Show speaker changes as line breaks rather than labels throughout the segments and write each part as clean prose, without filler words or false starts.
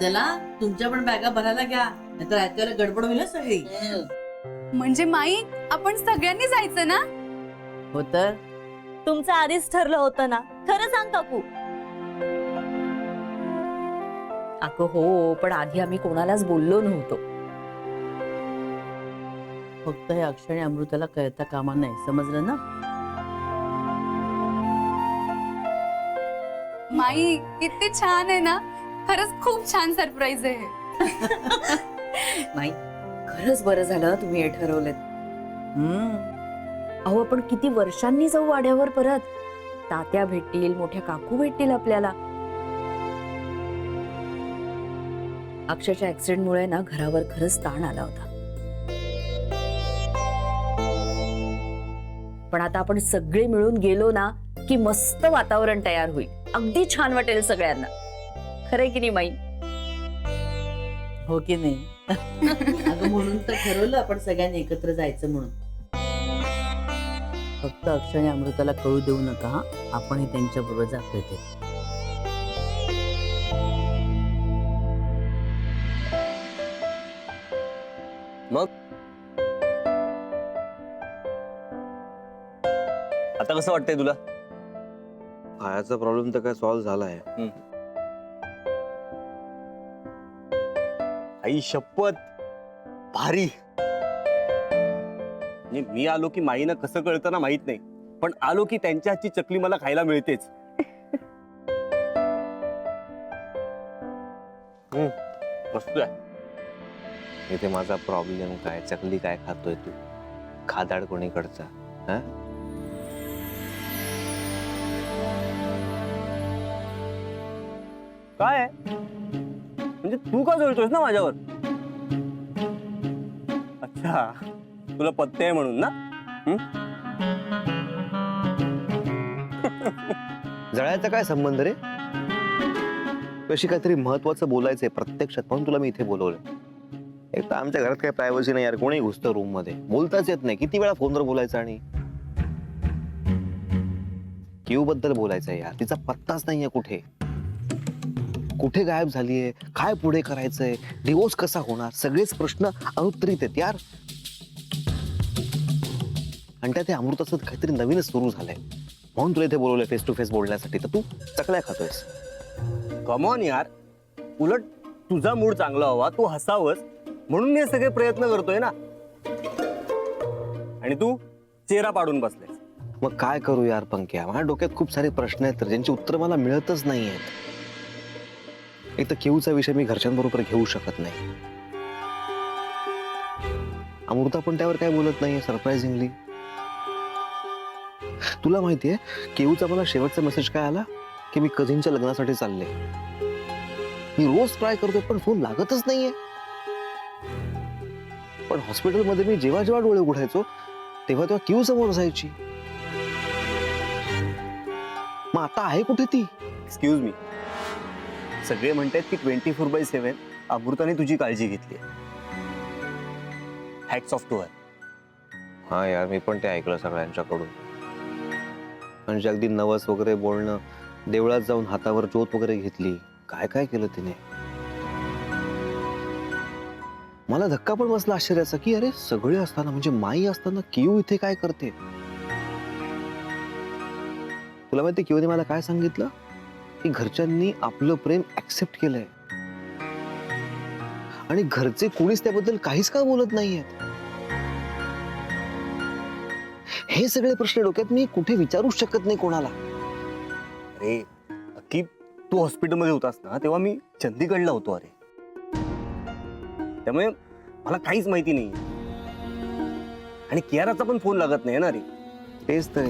चला तुमच्या पण बॅगा भरायला घ्या, नाहीतर ऐकायला गडबड होईल ना सगळी.
म्हणजे माई आपण सगळ्यांनी जायचं ना?
हो तर
तुमचं आधीच ठरलं होतं ना, खरं सांग काकू.
अगं हो, पण आधी आम्ही कोणालाच बोललो नव्हतो.
फक्त हे अक्षय अमृताला कळता कामा नाही, समजलं ना?
माई किती छान आहे ना, खरंच खूप छान सरप्राईज आहे हे.
नाही, खरंच बरं झालं तुम्ही हे ठरवलेत. अहो आपण किती वर्षांनी जाऊ वाड्यावर परत. तात्या भेटतील, मोठ्या काकू भेटतील आपल्याला. अक्षयच्या ऍक्सिडेंटमुळे ना घरावर खरंच ताण आला होता. पण आता आपण सगळे मिळून गेलो ना की मस्त वातावरण तयार होईल. अगदी छान वाटेल सगळ्यांना. खरंय की नाही माई?
हो की नाही? अगं म्हणून तर ठरवलं आपण सगळ्यांनी एकत्र जायचं म्हणून. फक्त अक्षय आणि अमृताला कळू देऊ नका हा, आपणही त्यांच्या बरोबर जातोय ते.
आता कसं वाटतंय तुला?
खायचा प्रॉब्लेम तर काय सॉल्व्ह झालाय.
आई शपथ, भारी. म्हणजे मी आलो की माईनं कसं कळतं ना माहित नाही, पण आलो की त्यांच्या हातची चकली मला खायला मिळतेच. मस्त आहे.
इथे माझा प्रॉब्लेम काय? चकली काय खातोय तू? खादाड कोणीकडचा? हा?
काय आहे? म्हणजे तू का जळतोयस ना माझ्यावर? अच्छा, तुला पत्ते आहे म्हणून ना?
जळायचा काय संबंध रे? कशी काहीतरी महत्वाचं बोलायचंय प्रत्यक्षात, म्हणून तुला मी इथे बोलवलं. एक तर आमच्या घरात काही प्रायव्हसी नाही यार, कोणी घुसतं रूम मध्ये, बोलताच येत नाही. किती वेळा फोनवर बोलायचं आणि क्यू बद्दल बोलायचं यार. तिचा पत्ताच नाहीये कुठे. कुठे गायब झालीये, काय पुढे करायचंय, डिवोर्स कसा होणार, सगळेच प्रश्न अनुत्तरित आहेत यार. आणि त्यात अमृताचं काहीतरी नवीनच सुरू झालंय, म्हणून तुला इथे बोलवलंय फेस टू फेस बोलण्यासाठी. तर तू चकल्या खातोयस.
कमॉन यार, उलट तुझा मूड चांगला व्हावा, तू हसावस म्हणून मी हे सगळे प्रयत्न करतोय ना. आणि तू चेहरा पाडून बसलेस.
मग काय करू यार पंक्या? माझ्या डोक्यात खूप सारे प्रश्न आहेत तर ज्यांची उत्तर मला मिळतच नाहीयेत. एक तर केऊचा विषय मी घरच्यांबरोबर घेऊ शकत नाही. अमृता पण त्यावर काय बोलत नाहीये सरप्राइझिंगली. तुला माहितीये केऊचा मला शेवटचा मेसेज काय आला की मी कझिनच्या लग्नासाठी चालले. मी रोज ट्राय करतोय पण फोन लागतच नाहीये. पण हॉस्पिटलमध्ये मी जेव्हा जेव्हा डोळे उघडायचो तेव्हा तेव्हा क्यू समोर जायची. मग आता आहे कुठे ती?
एक्सक्यूज मी, सगळे म्हणतात की 24/7 अमृताने तुझी काळजी घेतली. Hats off to her.
हा यार, मी पण ते ऐकलं सगळ्यांच्याकडून. म्हणजे अगदी नवस वगैरे बोलणं, देवळात जाऊन हातावर ज्योत वगैरे घेतली, काय काय केलं तिने. मला धक्का पण बसला आश्चर्याचा की अरे सगळे असताना, म्हणजे माई असताना किऊ इथे काय करते. तुला माहिती किऊने मला काय सांगितलं की घरच्यांनी आपलं प्रेम ऍक्सेप्ट केलंय आणि घरचे कोणीच त्याबद्दल काहीच का बोलत नाहीयेत. हे सगळे प्रश्न डोक्यात मी कुठे विचारूच शकत नाही कोणाला.
अरे की तू हॉस्पिटलमध्ये होतास ना तेव्हा मी चंदीगडला होतो. अरे त्यामुळे मला काहीच माहिती नाही. आणि कियाराचा पण फोन लागत नाही ना रे.
तेच तर.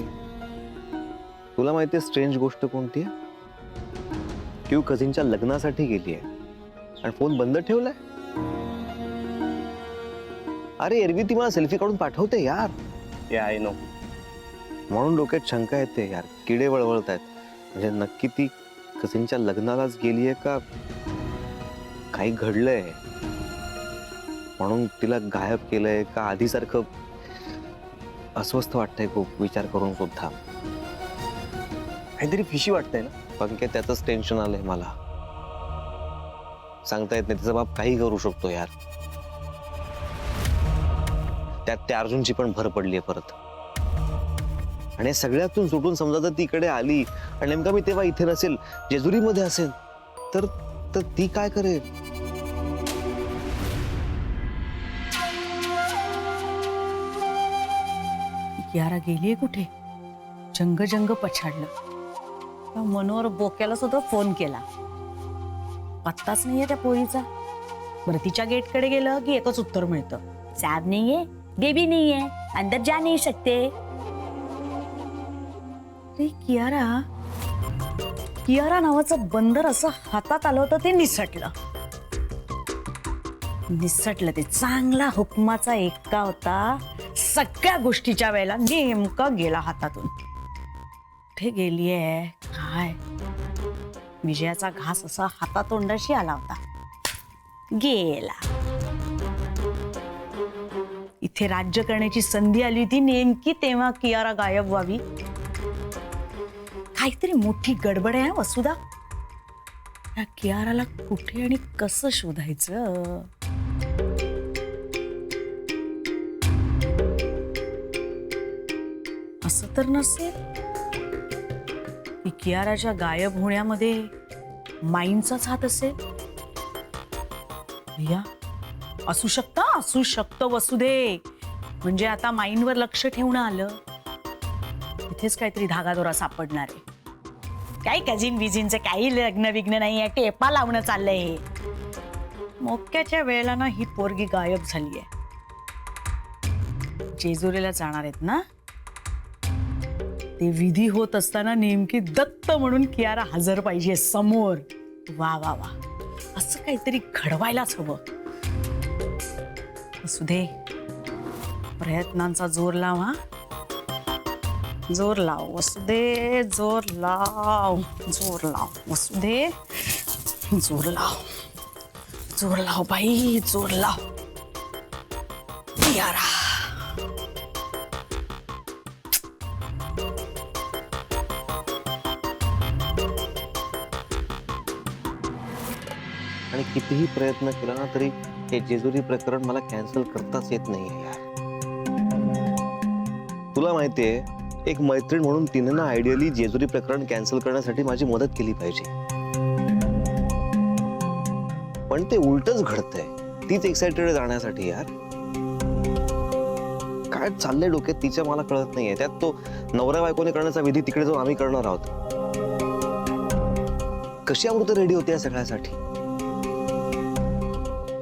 तुला माहितीये स्ट्रेंज गोष्ट कोणती आहे? क्यू कझिनच्या लग्नासाठी गेली आहे आणि फोन बंद ठेवलाय. अरे एरवी ती मला सेल्फी काढून पाठवते यार.
I know.
म्हणून डोक्यात शंका येते यार, किडे वळवळत आहेत. म्हणजे नक्की ती कझिनच्या लग्नालाच गेलीये का काही घडलंय म्हणून तिला गायब केलंय का आधीसारखं. अस्वस्थ वाटतंय खूप विचार करून सुद्धा.
काहीतरी फिशी वाटतंय ना.
पण काय त्याचंच टेन्शन आलंय मला. सांगता येत नाही, तिचा बाप काही करू शकतो यार. त्यात त्या अर्जुनची पण भर पडलीये परत. आणि सगळ्यातून सुटून समजा जर तीकडे आली आणि नेमका मी तेव्हा इथे नसेल, जेजुरीमध्ये असेल, तर तर ती काय करेल?
कियारा गेलीये कुठे? जंग जंग पछाडलं. त्या मनोहर बोक्याला सुद्धा फोन केला, पत्ताच नाहीये त्या पोरीचा. बरं, तिच्या गेटकडे गेलं की एकच उत्तर मिळतं,
साहब नहीं है, बेबी नहीं है, अंदर जा नहीं सकते.
अरे कियारा, कियारा नावाचं बंदर असं हातात आलं होतं ते निसटलं. ते चांगला हुकमाचा एक्का होता. सगळ्या गोष्टीच्या वेळेला नेमका गेला हातातून. कुठे गेलीये काय? विजयाचा घास असा हातातोंडाशी आला होता, गेला. इथे राज्य करण्याची संधी आली होती नेमकी तेव्हा कियारा गायब व्हावी. काहीतरी मोठी गडबड आहे वसुधा. या कियाराला कुठे आणि कसं शोधायचं? असं तर नसेल की कियाराच्या गायब होण्यामध्ये माईंचाच हात असेल? या असू शकतं वसुधे. म्हणजे आता माईंवर लक्ष ठेवणं आलं, इथेच काहीतरी धागादोरा सापडणार आहे. काही कझिन विझिनचे काही लग्न विग्न नाही आहे, टेपा लावणं चाललंय. मोक्याच्या वेळेला ना ही पोरगी गायब झालीये. जेजुरीला जाणार आहेत ना, ते विधी होत असताना नेमकी दत्त म्हणून कियारा हजर पाहिजे समोर. वा वा वा, असं काहीतरी घडवायलाच हवं. वसुधे, प्रयत्नांचा जोर लाव. हा, जोर लाव वसुधे, जोर लाव वसुधे, जोर लाव बाई, जोर लाव. कियारा,
आणि कितीही प्रयत्न केला ना तरी हे जेजुरी प्रकरण मला कॅन्सल करताच येत नाहीये यार. तुला माहितीये, एक मैत्रीण म्हणून तिने ना आयडियली जेजुरी प्रकरण कॅन्सल करण्यासाठी माझी मदत केली पाहिजे, पण ते उलटच घडतंय. तीच एक्साइटेड जाण्यासाठी यार. काय चाललंय डोक्यात तिच्या मला कळत नाहीये. त्यात तो नवरा बायकोने करण्याचा विधी तिकडे जाऊन आम्ही करणार आहोत. कशी अमृता रेडी होते या सगळ्यासाठी?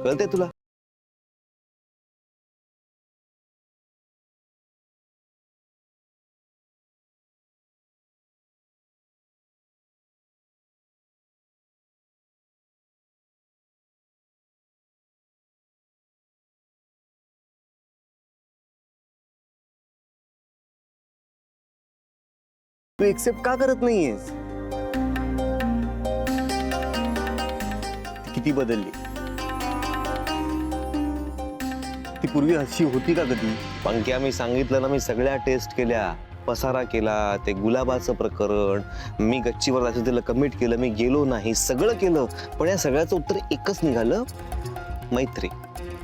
कळते तुला?
तू एक्सेप्ट का करत नाहीयेस? ती किती बदलली. ती पूर्वी अशी होती का कधी?
पंक्या, मी सांगितलं ना, मी सगळ्या टेस्ट केल्या, पसारा केला, ते गुलाबाचं प्रकरण, मी गच्चीवर जायचं तिला कमिट केलं, मी गेलो नाही, सगळं केलं, पण या सगळ्याचं उत्तर एकच निघालं, मैत्री.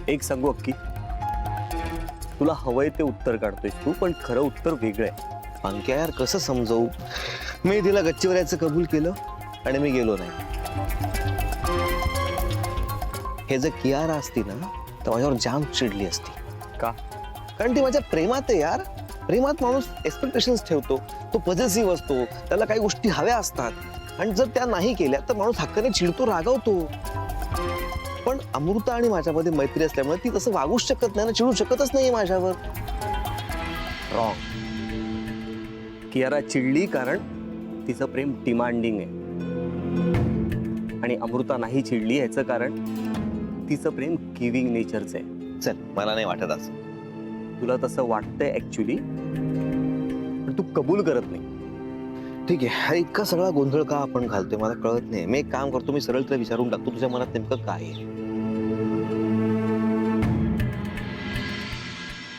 एक सांगू अक्की, तुला हवंय ते उत्तर काढतोयस तू, पण खरं उत्तर वेगळं आहे.
पंक्या यार, कसं समजवू? मी तिला गच्चीवर यायचं कबूल केलं आणि मी गेलो नाही. हे जर कियारा असती ना तर माझ्यावर जाम चिडली असती.
का?
कारण ती माझ्या प्रेमात आहे यार. प्रेमात माणूस एक्सपेक्टेशन्स ठेवतो, तो पॉझिटिव्ह असतो, त्याला काही गोष्टी हव्या असतात, आणि जर त्या नाही केल्या तर माणूस हक्काने चिडतो, रागावतो. पण अमृता आणि माझ्यामध्ये मैत्री असल्यामुळे ती तसं वागूच शकत नाही ना, चिडू शकतच नाहीये माझ्यावर.
रॉंग. कियारा चिडली कारण तिचं प्रेम डिमांडिंग आहे, आणि अमृता नाही चिडली याचं कारण तिचं प्रेम गिव्हिंग नेचरचं आहे.
चल, मला नाही वाटत असं.
तुला तसं वाटतंय ऍक्च्युली, पण तू कबूल करत नाही.
ठीक आहे, हा इतका सगळा गोंधळ का आपण घालतोय मला कळत नाही. मी एक काम करतो, मी सरळ तुला विचारून टाकतो, तुझ्या मनात नेमकं काय आहे.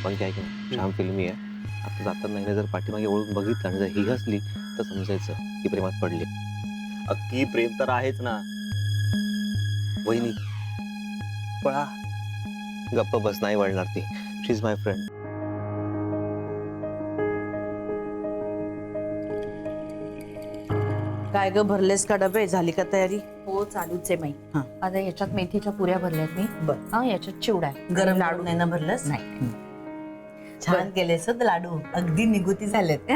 पण काय की छान फिल्मी आहे. आता जाताना नाही जर पाठीमागे वळून बघितलं आणि जर ही हसली तर समजायचं की प्रेमात पडली.
अक्की, प्रेम तर आहेच ना.
वहिनी पळा. गप्प बस, नाही वळणार ती. शी इज माय फ्रेंड.
काय ग, भरलेस का डबे? झाली का तयारी?
हो चालूच आहे माई.
हा.
आता याच्यात मेथीच्या पुऱ्या भरल्यात मी.
बर.
हा याच्यात चिवडा आहे.
गरम
लाडू
लाडू नाही ना भरलंस?
नाही.
छान केलेस हं लाडू, अगदी निगुती झालेत.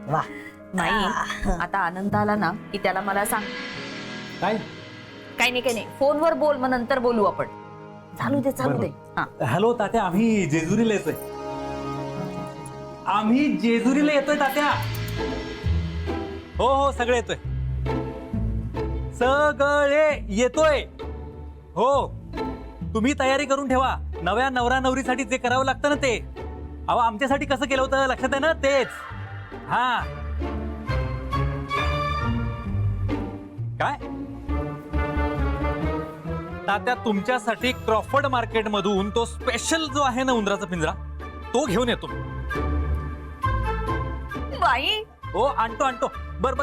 वा.
नाही आता आनंद आला ना की त्याला मला सांग.
काय
काही नाही फोनवर बोल, मग नंतर बोलू आपण. चालू दे. हा.
हॅलो तात्या, आम्ही जेजुरीला येतोय. आम्ही जेजुरीला येतोय तात्या. हो सगळे येतोय. सगळे येतोय. हो तुम्ही तयारी करून ठेवा. नव्या नवरा नवरीसाठी जे करावं लागतं ना ते. अहो आमच्यासाठी कसं केलं होतं लक्षात आहे ना, तेच. हा काय तात्या, तुमच्यासाठी क्रॉफर्ड मार्केट मधून तो स्पेशल जो आहे ना उंदराचा पिंजरा, तो घेऊन येतो.
बाई
हो आणतो. बर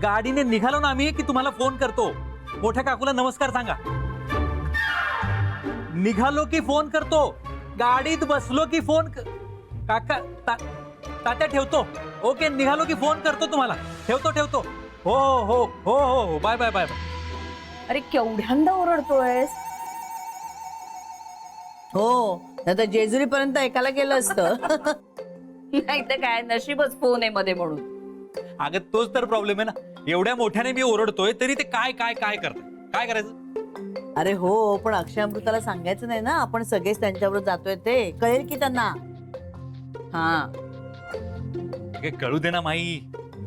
गाडीने निघालो ना आम्ही की तुम्हाला फोन करतो. मोठ्या काकूला नमस्कार सांगा. निघालो की फोन करतो. गाडीत बसलो की फोन काका तात्या ठेवतो. ओके, निघालो की फोन करतो तुम्हाला. ठेवतो. हो बाय.
अरे केवढ्यांदा ओरडतोयस.
हो नाही तर जेजुरी पर्यंत ऐकायला गेलं असतं.
नाही तर काय, नशीबच फोन आहे मध्ये म्हणून.
अगं तोच तर प्रॉब्लेम आहे ना. एवढ्या मोठ्याने मी ओरडतोय तरी ते काय करताय. काय करायचं?
अरे हो, पण अक्षय अमृताला सांगायचं नाही ना, आपण सगळेच त्यांच्याबरोबर जातोय ते. कळेल की त्यांना.
हा
हे कळू दे ना माई.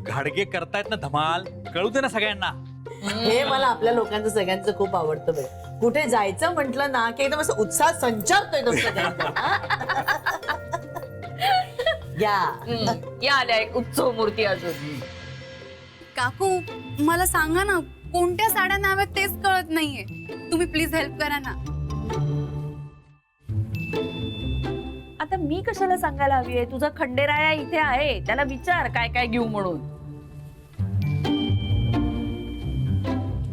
घाडगे करतायत ना धमाल, कळू दे ना सगळ्यांना.
हे मला आपल्या लोकांचं सगळ्यांचं खूप आवडतं बघ. कुठे जायचं म्हटलं ना की एकदम असं उत्साह संचारतोय तो सगळ्यांचा.
या आल्या एक उत्सव मूर्ती अजून.
काकू मला सांगा ना, कोणत्या साड्या न्याव्यात तेच कळत नाहीये. तुम्ही प्लीज हेल्प करा ना.
आता मी कशाला सांगायला हवी आहे? तुझा खंडेराया इथे आहे, त्याला विचार काय घेऊ म्हणून.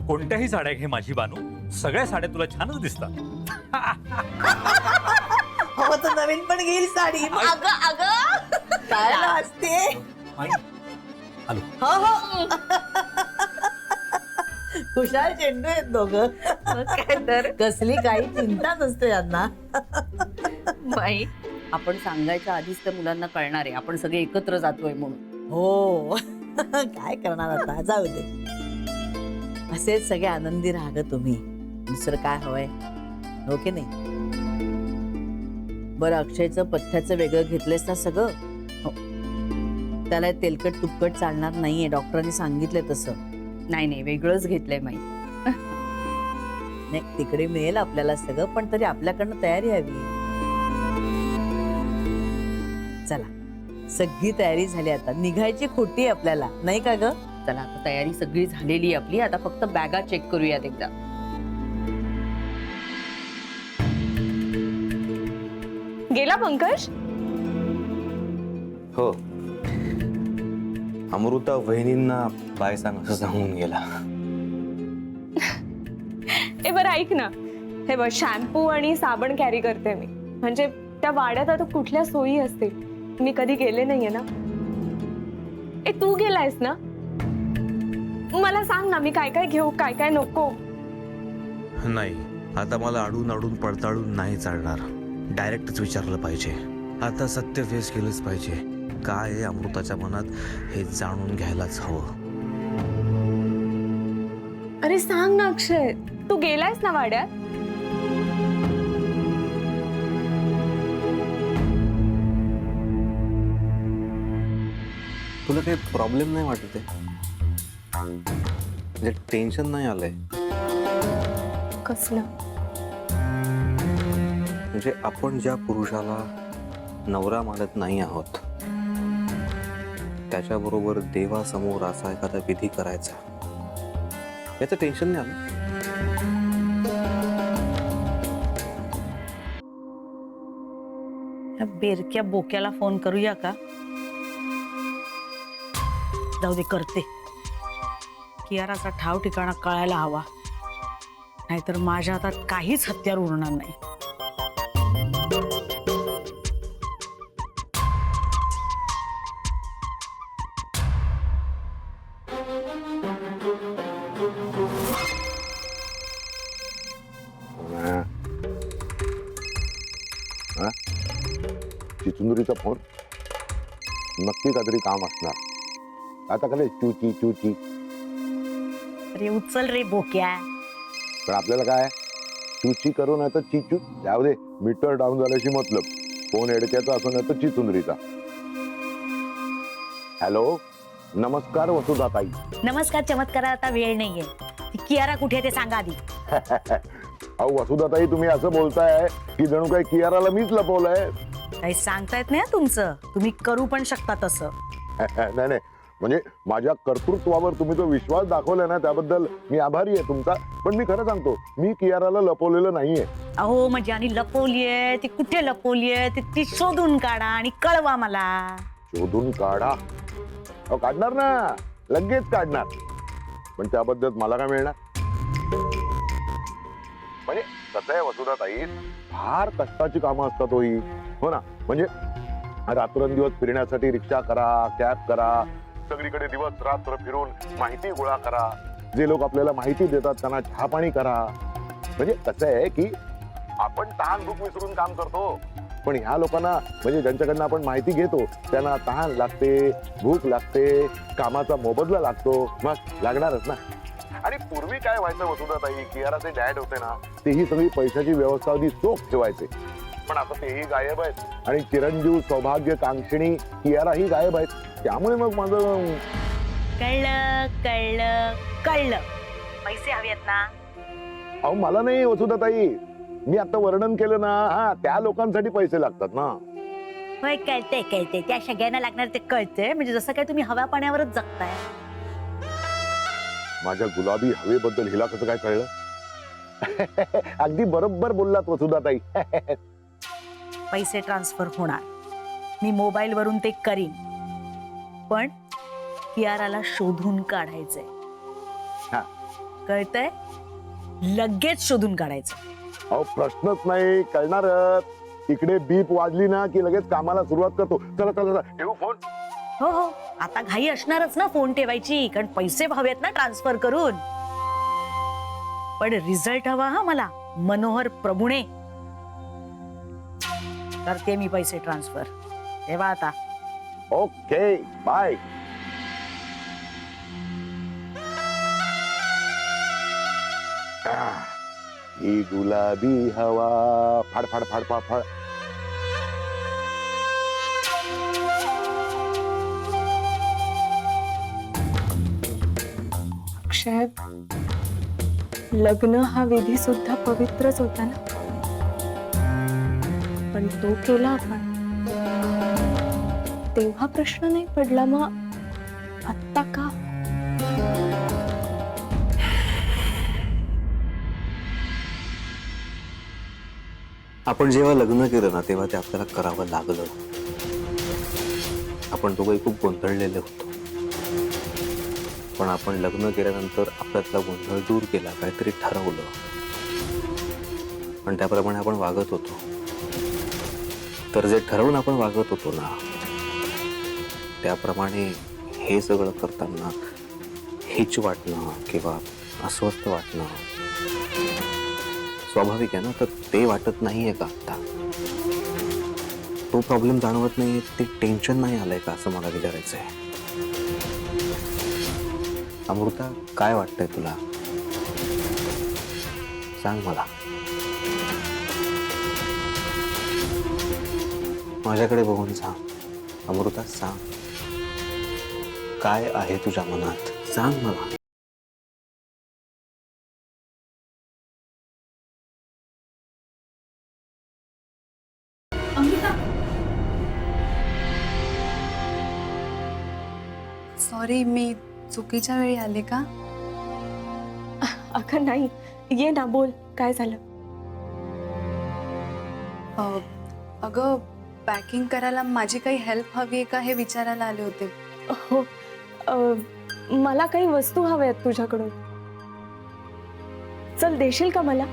कोणत्याही साड्या घे माझी बानू, सगळ्या साड्या तुला छानच दिसतात.
हो तर नवीन पण घेईल साडी.
अगं
काय असते.
माई, आलो.
हो खुशाल चेंडू आहेत दोघं.
काय तर
कसली काही चिंता नसते यांना.
बाई, आपण सांगायच्या आधीच त्या मुलांना कळणार आहे आपण सगळे एकत्र जातोय म्हणून.
हो काय करणार आता, जाऊ दे. असेच सगळे आनंदी राहा ग तुम्ही. दुसरं काय हवंय, हो की नाही? बरं, अक्षयचं पथ्याचं वेगळं घेतलंयस ना सगळं? हो. त्याला तेलकट तुपकट चालणार नाहीये, डॉक्टरांनी सांगितलंय तसं.
नाही वेगळंच घेतलंय माई.
नाही, तिकडे मिळेल आपल्याला सगळं, पण तरी आपल्याकडनं तयारी हवी. चला, सगळी तयारी झाली, आता निघायची खोटी आहे आपल्याला, नाही का ग?
चला आता तयारी सगळी झालेली आहे आपली. आता फक्त बॅगा चेक करूयात एकदा.
गेला पंकज?
हो, अमृता वहिनींना बाय सांग असं सांगून गेला.
ए बरं ऐक ना, हे बघ शॅम्पू आणि साबण कॅरी करते मी. म्हणजे त्या वाड्यात आता कुठल्या सोयी असतील, मी कधी गेले नाहीये ना. ए तू गेलायस ना, मला सांग ना मी काय काय घेऊ काय काय नको.
नाही, आता मला अडून पडताळून नाही चालणार. डायरेक्टच विचारलं पाहिजे. आता सत्य फेस केलंच पाहिजे. काय आहे अमृताच्या मनात हे जाणून घ्यायलाच हवं.
अरे सांग ना अक्षय, तू गेलायस ना वाड्यात?
तुला काही प्रॉब्लेम नाही वाटत आहे? म्हणजे टेन्शन नाही आलंय?
कसलं?
म्हणजे आपण ज्या पुरुषाला नवरा मानत नाही आहोत, त्याच्याबरोबर देवासमोर असा एखादा विधी करायचा, याचं टेन्शन नाही आलं?
या बेरक्या बोक्याला फोन करूया का? जाऊ दे, करते. कियाराचा ठाव ठिकाणा कळायला हवा. नाहीतर माझ्या हातात काहीच हत्यार उरणार नाही.
चिचुंदरीचा फोन नक्की काहीतरी काम असणार. आता काय चूची चूची,
अरे उचल रे बोक्या.
पण आपल्याला काय चूची करू नाही तर चिचू जाऊ दे. मीटर डाऊन झाल्याशी मतलब. फोन एडक्याचा असो नाही तर चिचुंदरीचा. हॅलो, नमस्कार वसुधाताई.
नमस्कार. चमत्काराला आता वेळ नाहीये. ती कियारा कुठे आहे ते सांगा आधी.
अहो वसुधाताई, तुम्ही असं बोलताय की जणू काही कियाराला मीच लपवलंय.
काही सांगता येत नाही हं तुमचं. तुम्ही करू पण शकता तसं.
नाही नाही, म्हणजे माझ्या कर्तृत्वावर तुम्ही जो विश्वास दाखवलाय ना त्याबद्दल मी आभारी आहे तुमचा. पण मी खरं सांगतो, मी कियाराला लपवलेलं नाहीये.
अहो म्हणजे आणि लपवलीये ती कुठे लपवलीये ती शोधून काढा आणि कळवा मला.
शोधून काढा? अहो काढणार ना, लगेच काढणार. पण त्याबद्दल मला काय मिळणार? म्हणजे कसं आहे वसुधाताई, फार कष्टाची कामं असतात होई. हो ना, म्हणजे रात्रंदिवस फिरण्यासाठी रिक्षा करा, कॅब करा, सगळीकडे दिवस रात्र फिरून माहिती गोळा करा, जे लोक आपल्याला माहिती देतात त्यांना चहा पाणी करा. म्हणजे कसं आहे की आपण तहान भूक विसरून काम करतो, पण ह्या लोकांना म्हणजे ज्यांच्याकडनं आपण माहिती घेतो त्यांना तहान लागते, भूक लागते, कामाचा मोबदला लागतो, मग लागणारच ना. आणि पूर्वी काय व्हायचं वसुधाताई, कियाराचे डॅड होते ना, तेही सगळी पैशाची व्यवस्था अगदी चोख ठेवायचे. पण आता तेही गायब आहेत आणि चिरंजीव सौभाग्य कांक्षिणी कियाराही गायब आहेत. त्यामुळे मग माझं
कळलं कळलं कळलं. पैसे हवेत ना?
अहो मला नाही वसुधाताई, मी आता वर्णन केलं ना, हा त्या लोकांसाठी पैसे लागतात ना.
होय कळते कळते. त्या सगळ्यांना लागणार ते कळते. म्हणजे जसं काय तुम्ही हव्या पाण्यावरच जगताय.
माझ्या गुलाबी हवेबद्दल हिला कसं काय कळलं? अगदी बरोबर बोललात वसुधाताई.
पैसे ट्रान्सफर होणार. मी मोबाईल वरून ते करीन. पण कियाराला शोधून काढायचंय.
हा.
कळतंय? लगेच शोधून काढायचं.
अहो प्रश्नच नाही, कळणारच. इकडे बीप वाजली ना की लगेच कामाला सुरुवात करतो. चला चला चला, ठेवू फोन.
हो हो, आता घाई असणारच ना फोन ठेवायची, कारण पैसे हवेत ना ट्रान्सफर करून. पण रिझल्ट हवा हा मला, मनोहर प्रभुणे. करते मी पैसे ट्रान्सफर. तेव्हा आता
ओके, बाय. ही गुलाबी हवा फाड फाड फाड फाड फाड.
अक्षय, लग्न हा विधी सुद्धा पवित्रच होता ना, पण तो केला आपण. तेव्हा प्रश्न नाही पडला, मग आत्ता का?
आपण जेव्हा लग्न केलं ना तेव्हा ते आपल्याला करावं लागलं. आपण दोघंही खूप गोंधळलेले होतो. पण आपण लग्न केल्यानंतर आपल्यातला गोंधळ दूर केला, काहीतरी ठरवलं आणि त्याप्रमाणे आपण वागत होतो. तर जे ठरवून आपण वागत होतो ना त्याप्रमाणे हे सगळं करताना हिच वाटणं किंवा अस्वस्थ वाटणं स्वाभाविक आहे ना. तर ते वाटत नाहीये का आता? तो प्रॉब्लेम जाणवत नाहीये, ते टेन्शन नाही आलंय का, असं मला विचारायचंय. अमृता, काय वाटतंय तुला? सांग मला. माझ्याकडे बघून सांग अमृता, सांग काय आहे तुझ्या मनात, सांग मला.
सॉरी, मी चुकीच्या वेळी आले का?
अगं नाही, ये ना, बोल, काय झालं?
अगं, पॅकिंग करायला माझी काही हेल्प हवी आहे का हे विचारायला आले होते.
हो, मला काही वस्तू हव्या आहेत तुझ्याकडून. चल देशील का मला?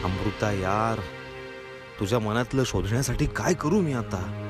अमृता यार, तुझ्या मनातलं शोधण्यासाठी काय करू मी आता?